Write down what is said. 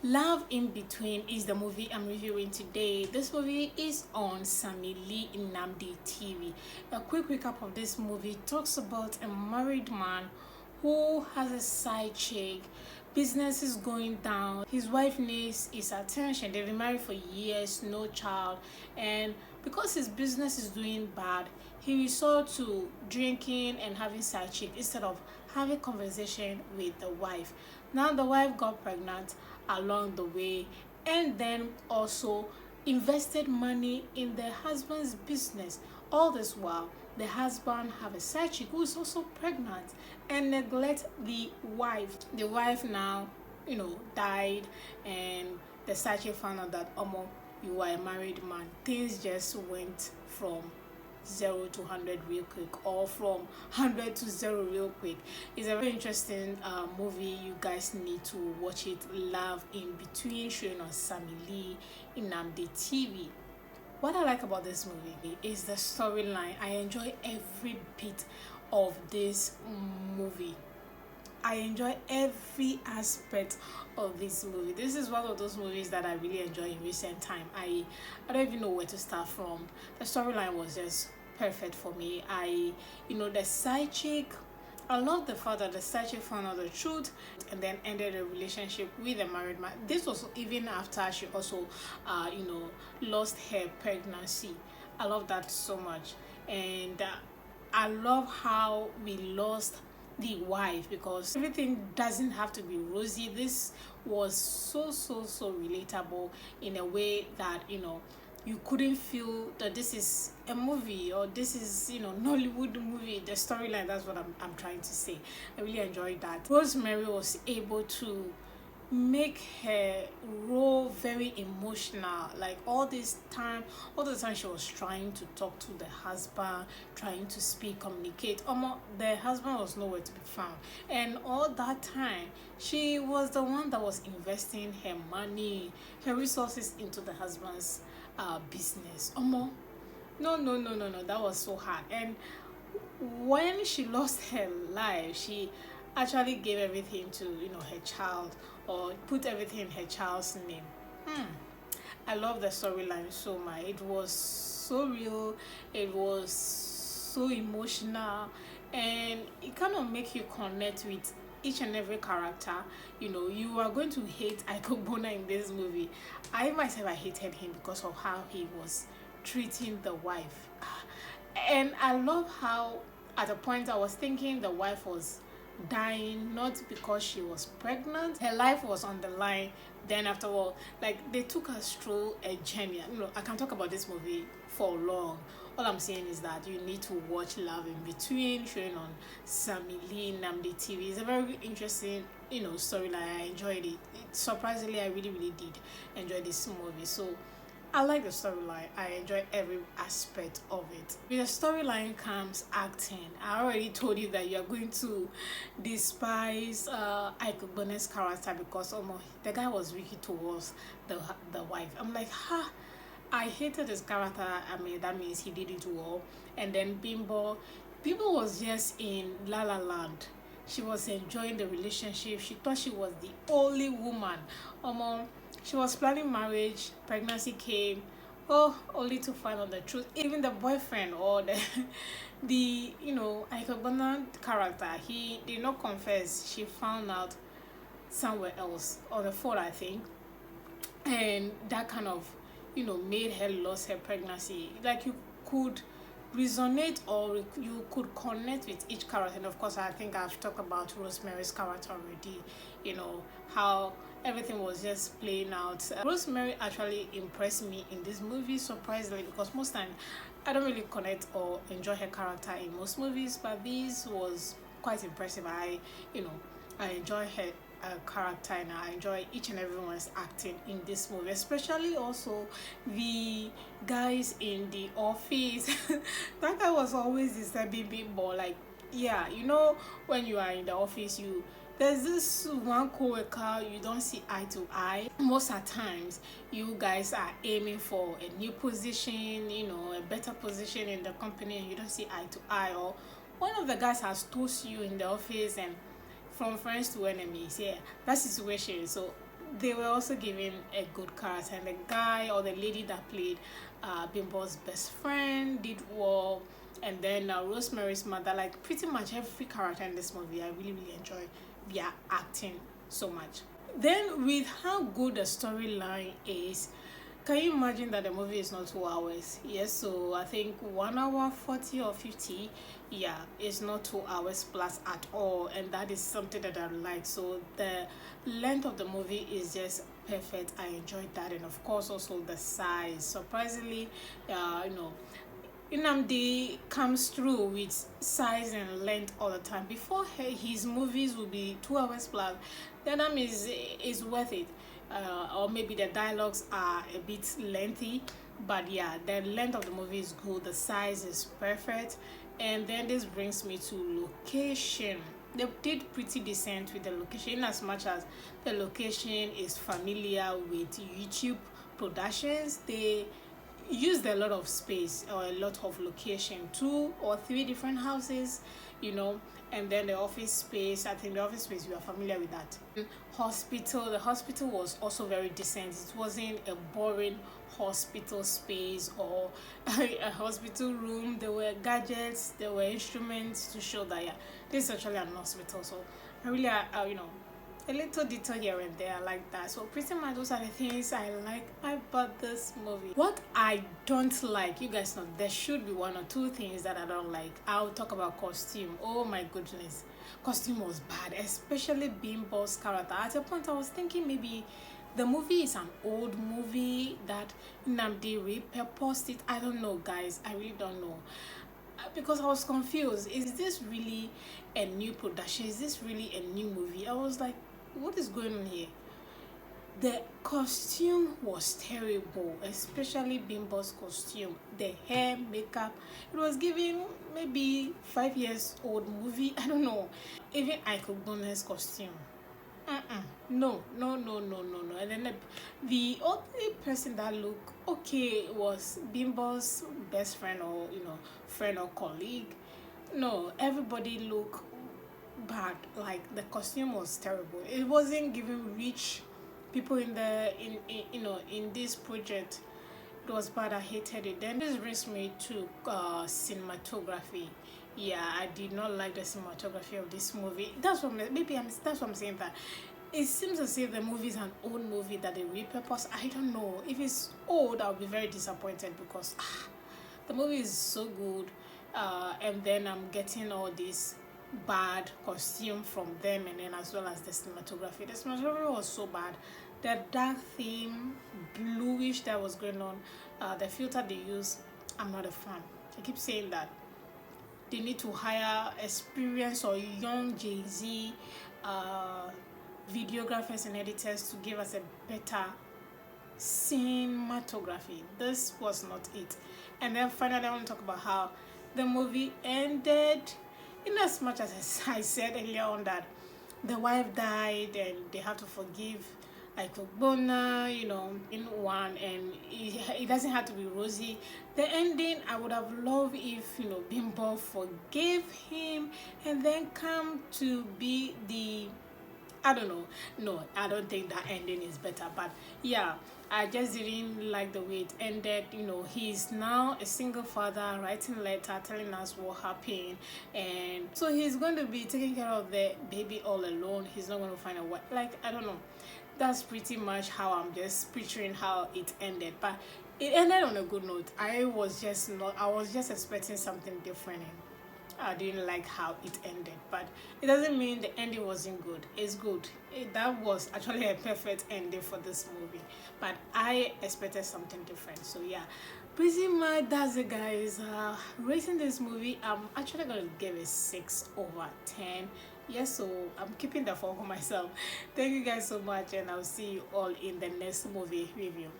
Love in Between is the movie I'm reviewing today. This movie is on Sammy Lee Nnamdi TV. A quick recap of this movie talks about a married man who has a side chick. Business is going down. His wife needs his attention. They've been married for years, no child, and because his business is doing bad, he resort to drinking and having side chick instead of having conversation with the wife. Now the wife got pregnant along the way, and then also invested money in the husband's business. All this while the husband have a side chick who is also pregnant and neglect the wife. The wife now, died, and the side chick found out that you are a married man. Things just went from 0 to 100 real quick, or from 100 to 0 real quick. It's a very interesting movie. You guys need to watch it. Love in Between, showing on Sammy Lee Nnamdi TV. What I like about this movie is the storyline. I enjoy every bit of this movie. I enjoy every aspect of this movie. This is one of those movies that I really enjoy in recent time. I don't even know where to start from. The storyline was just perfect for me. The side chick, I love the fact that the side chick found out the truth and then ended a relationship with a married man. This was even after she also lost her pregnancy. I love that so much. And I love how we lost the wife, because everything doesn't have to be rosy. This was so relatable in a way that you couldn't feel that this is a movie or this is Nollywood movie. The storyline, that's what I'm trying to say. I really enjoyed that. Rosemary was able to make her role very emotional. Like all the time she was trying to talk to the husband, trying to speak, communicate. The husband was nowhere to be found, and all that time she was the one that was investing her money, her resources into the husband's business. No, that was so hard. And when she lost her life, she actually gave everything to her child, or put everything in her child's name. I love the storyline so much. It was so real, it was so emotional, and it kind of make you connect with each and every character. You are going to hate Ogbonna in this movie. I myself, I hated him because of how he was treating the wife. And I love how at a point I was thinking the wife was dying, not because she was pregnant. Her life was on the line. Then after all, like, they took us through a journey. I can talk about this movie for long. All I'm saying is that you need to watch Love in Between, showing on Sammy Lee Nnamdi TV. It's a very interesting storyline. I enjoyed it. Surprisingly, I really did enjoy this movie. So I like the storyline. I enjoy every aspect of it. With the storyline comes acting. I already told you that you are going to despise Ogbonna's character, because the guy was wicked towards the wife. I'm like, I hated his character. That means he did it well. And then Bimbo was just in La La Land. She was enjoying the relationship. She thought she was the only woman. She was planning marriage. Pregnancy came. Only to find out the truth. Even the boyfriend, or the Ogbonna character, he did not confess. She found out somewhere else on the phone, I think, and that kind of made her lose her pregnancy. Like, you could resonate, or you could connect with each character. And of course, I think I've talked about Rosemary's character already, how everything was just playing out. Rosemary actually impressed me in this movie, surprisingly, because most times I don't really connect or enjoy her character in most movies, but this was quite impressive. I enjoy her character, and I enjoy each and everyone's acting in this movie, especially also the guys in the office. That guy was always disturbing Bimbo. Like, yeah, when you are in the office, there's this one co-worker you don't see eye to eye. Most of the times you guys are aiming for a new position, a better position in the company, and you don't see eye to eye, or one of the guys has toast you in the office, and from friends to enemies, that situation. So they were also given a good character, and the guy or the lady that played Bimbo's best friend did well. And then Rosemary's mother, like pretty much every character in this movie, I really really enjoy their acting so much. Then with how good the storyline is, can you imagine that the movie is not 2 hours? Yes, so I think 1 hour 40 or 50. Yeah, it's not 2 hours plus at all, and that is something that I like. So the length of the movie is just perfect. I enjoyed that, and of course also the size. Surprisingly, you know, Nnamdi comes through with size and length all the time. Before his movies will be 2 hours plus, then is worth it. Or maybe the dialogues are a bit lengthy, but yeah, the length of the movie is good. The size is perfect, and then this brings me to location. They did pretty decent with the location, in as much as the location is familiar with YouTube productions. They used a lot of space or a lot of location, 2 or 3 different houses, you know. And then the office space, I think the office space, you are familiar with that. Hospital, the hospital was also very decent. It wasn't a boring hospital space or a hospital room. There were gadgets, there were instruments to show that, yeah, this is actually an hospital. So I really you know, a little detail here and there, I like that. So pretty much those are the things I like about this movie. What I don't like, you guys know there should be 1 or 2 things that I don't like. I'll talk about costume. Oh my goodness, costume was bad, especially Bimbo's character. At a point I was thinking maybe the movie is an old movie that Nnamdi repurposed it. I don't know, guys, I really don't know, because I was confused. Is this really a new production? Is this really a new movie? I was like, what is going on here? The costume was terrible, especially Bimbo's costume. The hair, makeup, it was giving maybe 5 years old movie. I don't know. Even Ogbonna's costume. No, no, no, no, no, no. And then the only person that looked okay was Bimbo's best friend, or you know, friend or colleague. No, everybody looked bad. Like the costume was terrible. It wasn't giving rich people in the in you know, in this project. It was bad. I hated it. Then this brings me to cinematography. Yeah, I did not like the cinematography of this movie. That's what that's what I'm saying, that it seems as if the movie is an old movie that they repurpose. I don't know. If it's old, I'll be very disappointed, because the movie is so good, and then I'm getting all this bad costume from them, and then as well as the cinematography. The cinematography was so bad. The dark theme, bluish that was going on, the filter they use, I'm not a fan. I keep saying that they need to hire experienced or young Jay-Z videographers and editors to give us a better cinematography. This was not it. And then finally, I want to talk about how the movie ended. In as much as I said earlier on that the wife died and they have to forgive, like Ogbonna, you know, in one, and it doesn't have to be rosy. The ending, I would have loved if, you know, Bimbo forgave him and then come to be the, I don't know. No, I don't think that ending is better. But yeah, I just didn't like the way it ended. You know, he's now a single father, writing a letter telling us what happened, and so he's going to be taking care of the baby all alone. He's not going to find a wife. Like, I don't know. That's pretty much how I'm just picturing how it ended. But it ended on a good note. I was just expecting something different. I didn't like how it ended, but it doesn't mean the ending wasn't good. It's good. That was actually a perfect ending for this movie, but I expected something different. So yeah, pretty much that's it, guys. Rating this movie, I'm actually gonna give it 6/10. Yes, so I'm keeping that for myself. Thank you guys so much, and I'll see you all in the next movie review.